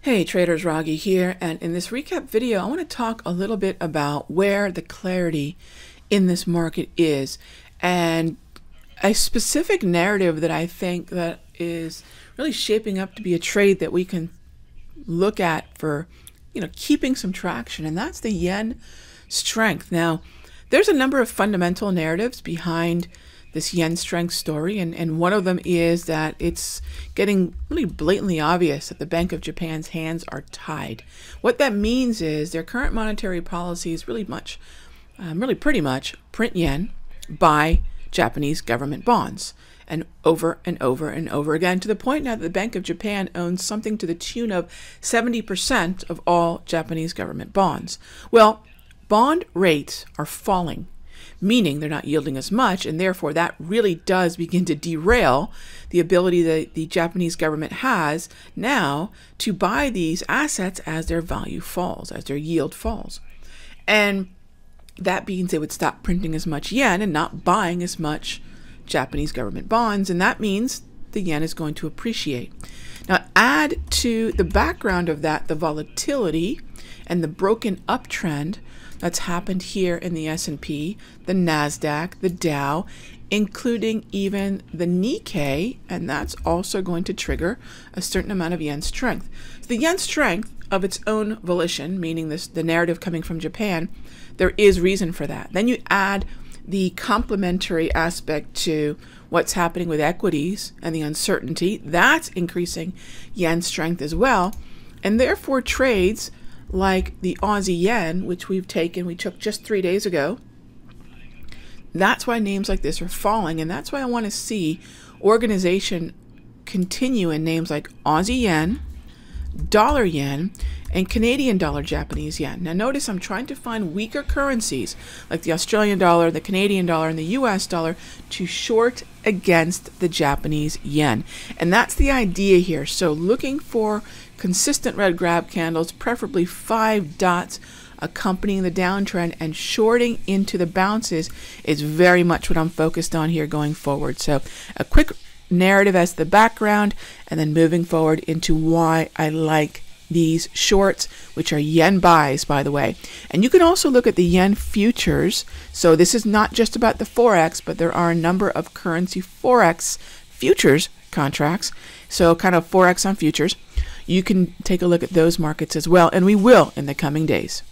Hey traders, Raghee here, and in this recap video I want to talk a little bit about where the clarity in this market is and a specific narrative that I think that is really shaping up to be a trade that we can look at for, keeping some traction, and that's the yen strength. Now, there's a number of fundamental narratives behind this yen strength story, and one of them is that it's getting really blatantly obvious that the Bank of Japan's hands are tied. What that means is their current monetary policy is really pretty much print yen, buy Japanese government bonds, and over and over and over again, to the point now that the Bank of Japan owns something to the tune of 70% of all Japanese government bonds. Well, bond rates are falling, meaning they're not yielding as much, and therefore that really does begin to derail the ability that the Japanese government has now to buy these assets as their value falls, as their yield falls. And that means they would stop printing as much yen and not buying as much Japanese government bonds, and that means the yen is going to appreciate. Now, add to the background of that the volatility and the broken uptrend that's happened here in the S&P, the NASDAQ, the Dow, including even the Nikkei, and that's also going to trigger a certain amount of yen strength. So the yen strength of its own volition, meaning the narrative coming from Japan, there is reason for that. Then you add the complementary aspect to what's happening with equities and the uncertainty, that's increasing yen strength as well, and therefore trades like the Aussie yen, which we took just 3 days ago. That's why names like this are falling, and that's why I want to see organization continue in names like Aussie yen, dollar yen, and Canadian dollar Japanese yen. Now notice I'm trying to find weaker currencies like the Australian dollar, the Canadian dollar, and the US dollar to short against the Japanese yen. And that's the idea here. So looking for consistent red grab candles, preferably 5 dots accompanying the downtrend, and shorting into the bounces is very much what I'm focused on here going forward. So a quick narrative as the background, and then moving forward into why I like these shorts, which are yen buys, by the way. And you can also look at the yen futures. So this is not just about the Forex, but there are a number of currency Forex futures contracts. So kind of Forex on futures. You can take a look at those markets as well, and we will in the coming days.